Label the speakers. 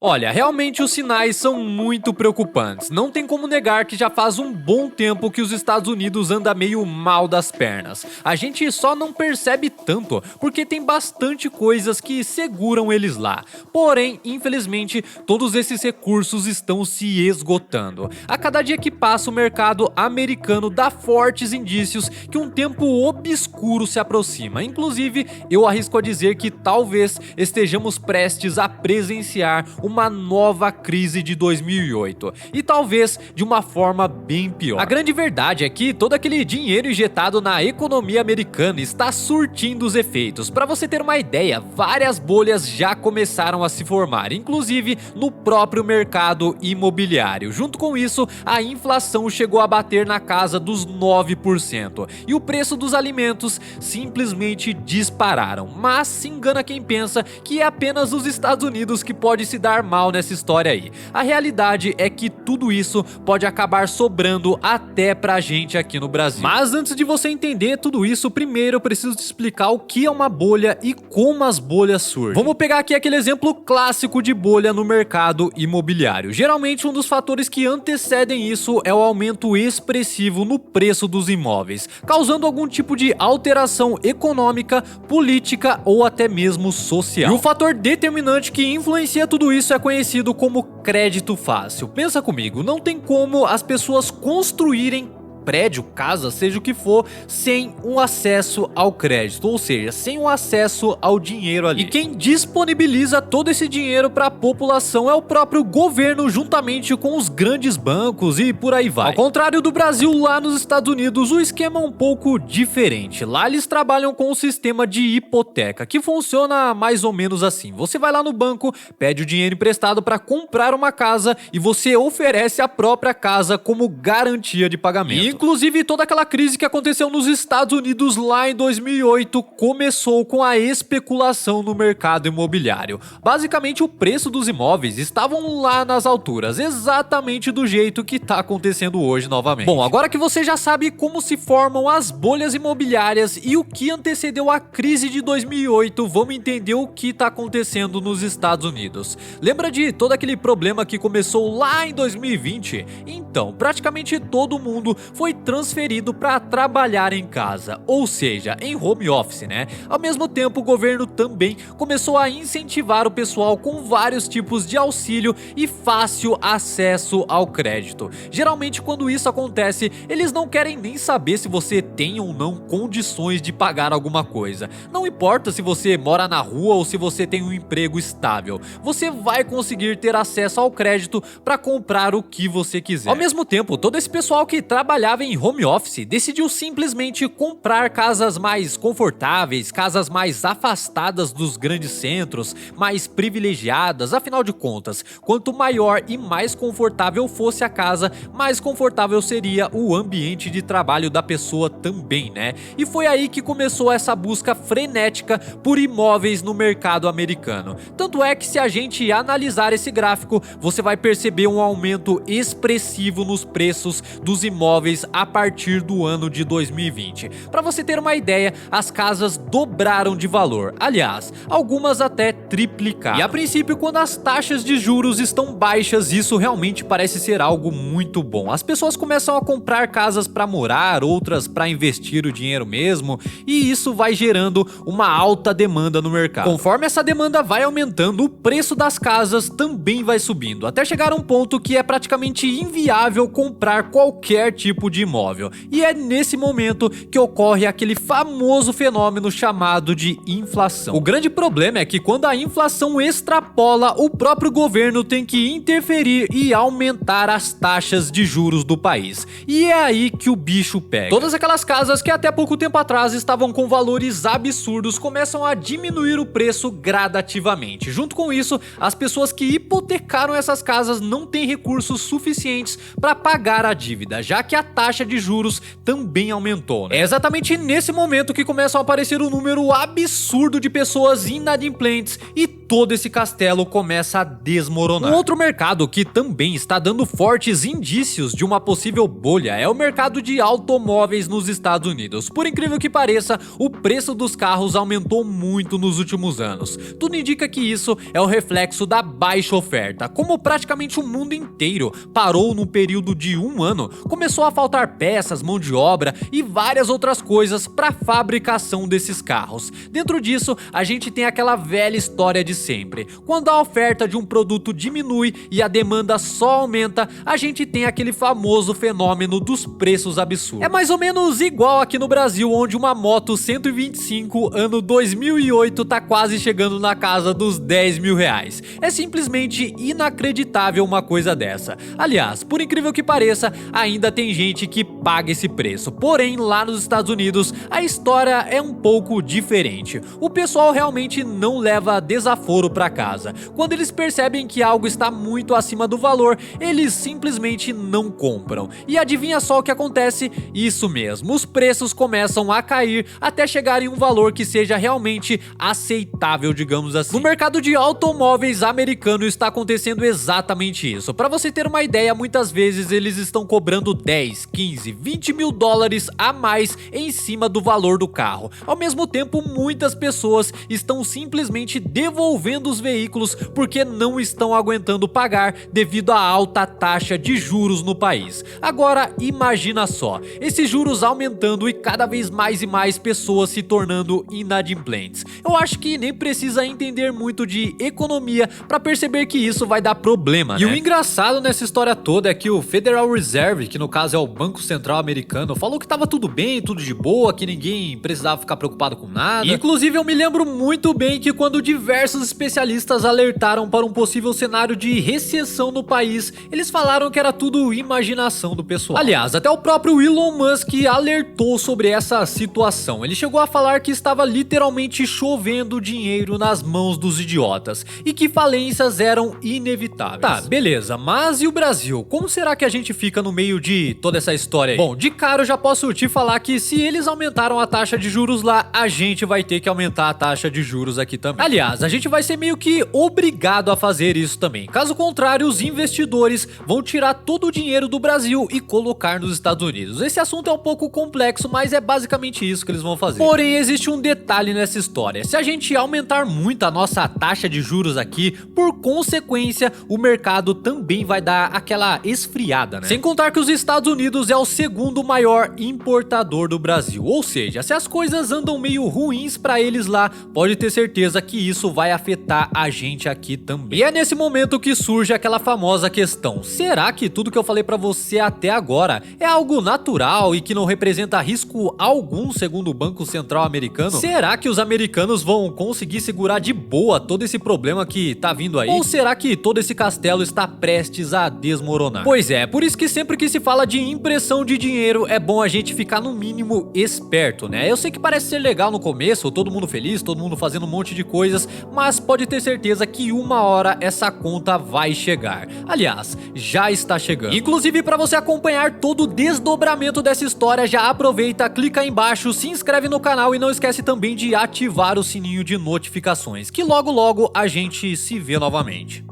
Speaker 1: Olha, realmente os sinais são muito preocupantes. Não tem como negar que já faz um bom tempo que os Estados Unidos anda meio mal das pernas. A gente só não percebe tanto, porque tem bastante coisas que seguram eles lá. Porém, infelizmente, todos esses recursos estão se esgotando. A cada dia que passa, o mercado americano dá fortes indícios que um tempo obscuro se aproxima. Inclusive, eu arrisco a dizer que talvez estejamos prestes a presenciar uma nova crise de 2008 e talvez de uma forma bem pior. A grande verdade é que todo aquele dinheiro injetado na economia americana está surtindo os efeitos. Para você ter uma ideia, várias bolhas já começaram a se formar, inclusive no próprio mercado imobiliário. Junto com isso, a inflação chegou a bater na casa dos 9% e o preço dos alimentos simplesmente dispararam. Mas se engana quem pensa que é apenas os Estados Unidos que pode se dar mal nessa história aí. A realidade é que tudo isso pode acabar sobrando até pra gente aqui no Brasil. Mas antes de você entender tudo isso, primeiro eu preciso te explicar o que é uma bolha e como as bolhas surgem. Vamos pegar aqui aquele exemplo clássico de bolha no mercado imobiliário. Geralmente um dos fatores que antecedem isso é o aumento expressivo no preço dos imóveis, causando algum tipo de alteração econômica, política ou até mesmo social. E o fator determinante que influencia tudo isso é conhecido como crédito fácil. Pensa comigo, não tem como as pessoas construírem prédio, casa, seja o que for, sem um acesso ao crédito, ou seja, sem um acesso ao dinheiro ali. E quem disponibiliza todo esse dinheiro para a população é o próprio governo, juntamente com os grandes bancos e por aí vai. Ao contrário do Brasil, lá nos Estados Unidos o esquema é um pouco diferente. Lá eles trabalham com um sistema de hipoteca, que funciona mais ou menos assim. Você vai lá no banco, pede o dinheiro emprestado para comprar uma casa e você oferece a própria casa como garantia de pagamento. Inclusive, toda aquela crise que aconteceu nos Estados Unidos lá em 2008 começou com a especulação no mercado imobiliário. Basicamente, o preço dos imóveis estavam lá nas alturas, exatamente do jeito que está acontecendo hoje novamente. Bom, agora que você já sabe como se formam as bolhas imobiliárias e o que antecedeu a crise de 2008, vamos entender o que está acontecendo nos Estados Unidos. Lembra de todo aquele problema que começou lá em 2020? Então, praticamente todo mundo foi transferido para trabalhar em casa, ou seja, em home office, né? Ao mesmo tempo, o governo também começou a incentivar o pessoal com vários tipos de auxílio e fácil acesso ao crédito. Geralmente, quando isso acontece, eles não querem nem saber se você tem ou não condições de pagar alguma coisa. Não importa se você mora na rua ou se você tem um emprego estável, você vai conseguir ter acesso ao crédito para comprar o que você quiser. Ao mesmo tempo, todo esse pessoal que trabalhava em home office decidiu simplesmente comprar casas mais confortáveis, casas mais afastadas dos grandes centros, mais privilegiadas. Afinal de contas, quanto maior e mais confortável fosse a casa, mais confortável seria o ambiente de trabalho da pessoa também, né? E foi aí que começou essa busca frenética por imóveis no mercado americano. Tanto é que se a gente analisar esse gráfico, você vai perceber um aumento expressivo nos preços dos imóveis a partir do ano de 2020. Para você ter uma ideia, as casas dobraram de valor. Aliás, algumas até triplicaram. E a princípio, quando as taxas de juros estão baixas, isso realmente parece ser algo muito bom. As pessoas começam a comprar casas para morar, outras para investir o dinheiro mesmo, e isso vai gerando uma alta demanda no mercado. Conforme essa demanda vai aumentando, o preço das casas também vai subindo, até chegar a um ponto que é praticamente inviável comprar qualquer tipo de imóvel. E é nesse momento que ocorre aquele famoso fenômeno chamado de inflação. O grande problema é que quando a inflação extrapola, o próprio governo tem que interferir e aumentar as taxas de juros do país. E é aí que o bicho pega. Todas aquelas casas que até pouco tempo atrás estavam com valores absurdos começam a diminuir o preço gradativamente. Junto com isso, as pessoas que hipotecaram essas casas não têm recursos suficientes para pagar a dívida, já que a taxa de juros também aumentou, né? É exatamente nesse momento que começam a aparecer um número absurdo de pessoas inadimplentes e todo esse castelo começa a desmoronar. Um outro mercado que também está dando fortes indícios de uma possível bolha é o mercado de automóveis nos Estados Unidos. Por incrível que pareça, o preço dos carros aumentou muito nos últimos anos. Tudo indica que isso é o reflexo da baixa oferta. Como praticamente o mundo inteiro parou no período de um ano, começou a faltar peças, mão de obra e várias outras coisas para a fabricação desses carros. Dentro disso, a gente tem aquela velha história de sempre. Quando a oferta de um produto diminui e a demanda só aumenta, a gente tem aquele famoso fenômeno dos preços absurdos. É mais ou menos igual aqui no Brasil, onde uma moto 125 ano 2008 tá quase chegando na casa dos 10 mil reais. É simplesmente inacreditável uma coisa dessa. Aliás, por incrível que pareça, ainda tem gente que paga esse preço. Porém, lá nos Estados Unidos, a história é um pouco diferente. O pessoal realmente não leva desaforo para casa. Quando eles percebem que algo está muito acima do valor, eles simplesmente não compram. E adivinha só o que acontece? Isso mesmo, os preços começam a cair até chegar em um valor que seja realmente aceitável, digamos assim. No mercado de automóveis americano está acontecendo exatamente isso. Para você ter uma ideia, muitas vezes eles estão cobrando 10, 15, 20 mil dólares a mais em cima do valor do carro. Ao mesmo tempo, muitas pessoas estão simplesmente devolvendo os veículos porque não estão aguentando pagar devido à alta taxa de juros no país. Agora, imagina só, esses juros aumentando e cada vez mais e mais pessoas se tornando inadimplentes. Eu acho que nem precisa entender muito de economia para perceber que isso vai dar problema, né? E o engraçado nessa história toda é que o Federal Reserve, que no caso é o Banco Central americano, falou que tava tudo bem, tudo de boa, que ninguém precisava ficar preocupado com nada. Inclusive, eu me lembro muito bem que quando diversos especialistas alertaram para um possível cenário de recessão no país, eles falaram que era tudo imaginação do pessoal. Aliás, até o próprio Elon Musk alertou sobre essa situação. Ele chegou a falar que estava literalmente chovendo dinheiro nas mãos dos idiotas e que falências eram inevitáveis. Tá, beleza, mas e o Brasil? Como será que a gente fica no meio de toda essa história aí? Bom, de cara eu já posso te falar que se eles aumentaram a taxa de juros lá, a gente vai ter que aumentar a taxa de juros aqui também. Aliás, a gente vai ser meio que obrigado a fazer isso também. Caso contrário, os investidores vão tirar todo o dinheiro do Brasil e colocar nos Estados Unidos. Esse assunto é um pouco complexo, mas é basicamente isso que eles vão fazer. Porém, existe um detalhe nessa história. Se a gente aumentar muito a nossa taxa de juros aqui, por consequência, o mercado também vai dar aquela esfriada, né? Sem contar que os Estados Unidos é o segundo maior importador do Brasil. Ou seja, se as coisas andam meio ruins pra eles lá, pode ter certeza que isso vai afetar a gente aqui também. E é nesse momento que surge aquela famosa questão: será que tudo que eu falei pra você até agora é algo natural e que não representa risco algum, segundo o Banco Central americano? Será que os americanos vão conseguir segurar de boa todo esse problema que tá vindo aí? Ou será que todo esse castelo está prestes a desmoronar? Pois é, por isso que sempre que se fala de impressão de dinheiro, é bom a gente ficar no mínimo esperto, né? Eu sei que parece ser legal no começo, todo mundo feliz, todo mundo fazendo um monte de coisas, mas pode ter certeza que uma hora essa conta vai chegar. Aliás, já está chegando. Inclusive, para você acompanhar todo o desdobramento dessa história, já aproveita, clica aí embaixo, se inscreve no canal e não esquece também de ativar o sininho de notificações, que logo logo a gente se vê novamente.